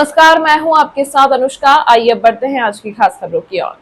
नमस्कार, मैं हूं आपके साथ अनुष्का। आइए अब बढ़ते हैं आज की खास खबरों की ओर।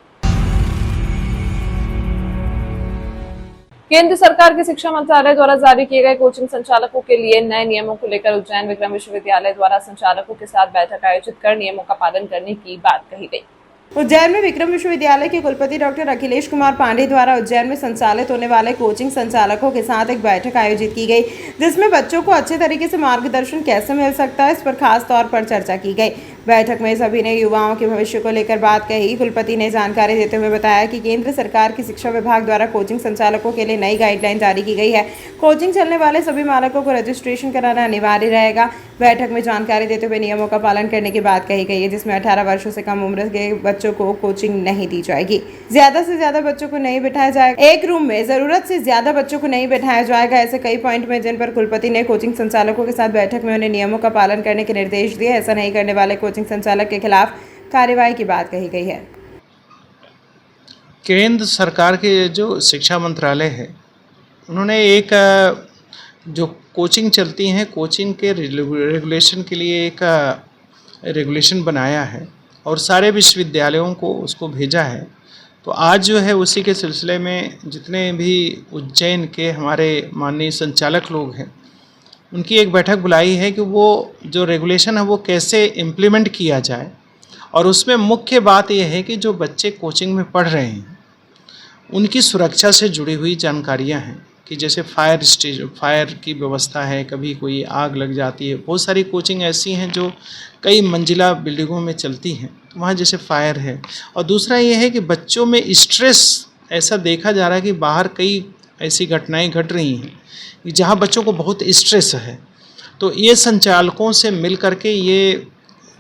केंद्र सरकार के शिक्षा मंत्रालय द्वारा जारी किए गए कोचिंग संचालकों के लिए नए नियमों को लेकर उज्जैन विक्रम विश्वविद्यालय द्वारा संचालकों के साथ बैठक आयोजित कर नियमों का पालन करने की बात कही गई। उज्जैन में विक्रम विश्वविद्यालय के कुलपति डॉक्टर अखिलेश कुमार पांडे द्वारा उज्जैन में संचालित होने वाले कोचिंग संचालकों के साथ एक बैठक आयोजित की गई, जिसमें बच्चों को अच्छे तरीके से मार्गदर्शन कैसे मिल सकता है, इस पर खास तौर पर चर्चा की गई। बैठक में सभी ने युवाओं के भविष्य को लेकर बात कही। कुलपति ने जानकारी देते हुए बताया कि केंद्र सरकार की शिक्षा विभाग द्वारा कोचिंग संचालकों के लिए नई गाइडलाइन जारी की गई है। कोचिंग चलने वाले सभी मालकों को रजिस्ट्रेशन कराना अनिवार्य रहेगा। बैठक में जानकारी देते हुए नियमों का पालन करने की बात कही गई है, जिसमें 18 वर्षों से कम उम्र के बच्चों को कोचिंग नहीं दी जाएगी। ज्यादा से ज्यादा बच्चों को नहीं बिठाया जाएगा। एक रूम में जरूरत से ज्यादा बच्चों को नहीं बिठाया जाएगा। ऐसे कई पॉइंट में जिन पर कुलपति ने कोचिंग संचालकों के साथ बैठक में उन्हें नियमों का पालन करने के निर्देश दिए। ऐसा नहीं करने वाले कोचिंग संचालक के खिलाफ कार्रवाई की बात कही गई है। केंद्र सरकार के जो शिक्षा मंत्रालय है, उन्होंने एक जो कोचिंग चलती हैं, कोचिंग के रेगुलेशन के लिए एक रेगुलेशन बनाया है और सारे विश्वविद्यालयों को उसको भेजा है। तो आज जो है उसी के सिलसिले में जितने भी उज्जैन के हमारे माननीय संचालक लोग हैं, उनकी एक बैठक बुलाई है कि वो जो रेगुलेशन है वो कैसे इम्प्लीमेंट किया जाए। और उसमें मुख्य बात यह है कि जो बच्चे कोचिंग में पढ़ रहे हैं उनकी सुरक्षा से जुड़ी हुई जानकारियां हैं कि जैसे फायर की व्यवस्था है, कभी कोई आग लग जाती है। बहुत सारी कोचिंग ऐसी हैं जो कई मंजिला बिल्डिंगों में चलती हैं, तो वहाँ जैसे फायर है। और दूसरा ये है कि बच्चों में स्ट्रेस ऐसा देखा जा रहा है कि बाहर कई ऐसी घटनाएं घट रही हैं जहाँ बच्चों को बहुत स्ट्रेस है। तो ये संचालकों से मिल करके ये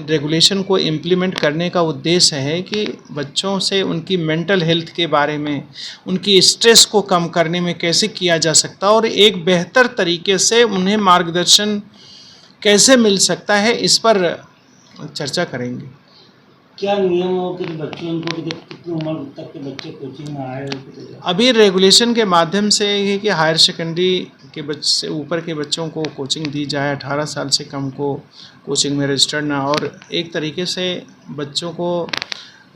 रेगुलेशन को इम्प्लीमेंट करने का उद्देश्य है कि बच्चों से उनकी मेंटल हेल्थ के बारे में, उनकी स्ट्रेस को कम करने में कैसे किया जा सकता है और एक बेहतर तरीके से उन्हें मार्गदर्शन कैसे मिल सकता है, इस पर चर्चा करेंगे। क्या नियम हो कि बच्चे उनको कितनी उम्र तक के बच्चे कोचिंग में आए? अभी रेगुलेशन के माध्यम से ये कि हायर सेकेंडरी के बच्चे ऊपर के बच्चों को कोचिंग दी जाए, 18 साल से कम को कोचिंग में रजिस्टर्ड ना, और एक तरीके से बच्चों को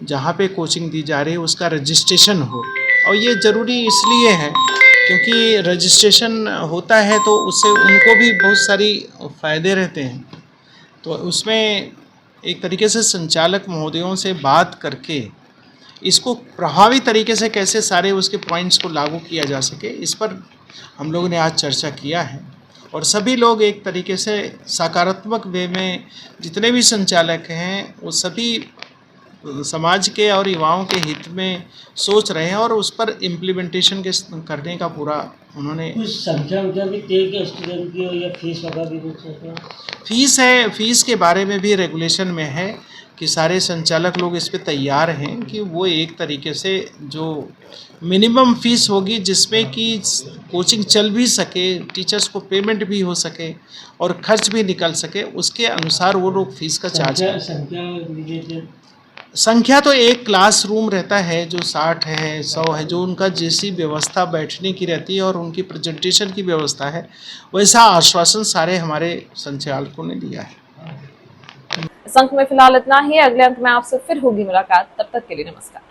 जहाँ पे कोचिंग दी जा रही है उसका रजिस्ट्रेशन हो। और ये ज़रूरी इसलिए है क्योंकि रजिस्ट्रेशन होता है तो उससे उनको भी बहुत सारी फ़ायदे रहते हैं। तो उसमें एक तरीके से संचालक महोदयों से बात करके इसको प्रभावी तरीके से कैसे सारे उसके पॉइंट्स को लागू किया जा सके, इस पर हम लोगों ने आज चर्चा किया है। और सभी लोग एक तरीके से सकारात्मक वे में, जितने भी संचालक हैं वो सभी समाज के और युवाओं के हित में सोच रहे हैं और उस पर इम्प्लीमेंटेशन के करने का पूरा उन्होंने कुछ संख्या भी तय के स्टूडेंट की हो या फीस वगैरह भी कुछ है? फीस है, फीस के बारे में भी रेगुलेशन में है कि सारे संचालक लोग इस पे तैयार हैं कि वो एक तरीके से जो मिनिमम फीस होगी जिसमें कि कोचिंग चल भी सके, टीचर्स को पेमेंट भी हो सके और खर्च भी निकल सके, उसके अनुसार वो लोग फीस का चार्ज करें। संख्या तो एक क्लासरूम रहता है जो 60 है, 100 है, जो उनका जैसी व्यवस्था बैठने की रहती है और उनकी प्रेजेंटेशन की व्यवस्था है, वैसा आश्वासन सारे हमारे संचालकों ने दिया है। इस अंक में फिलहाल इतना ही। अगले अंक में आपसे फिर होगी मुलाकात। तब तक के लिए नमस्कार।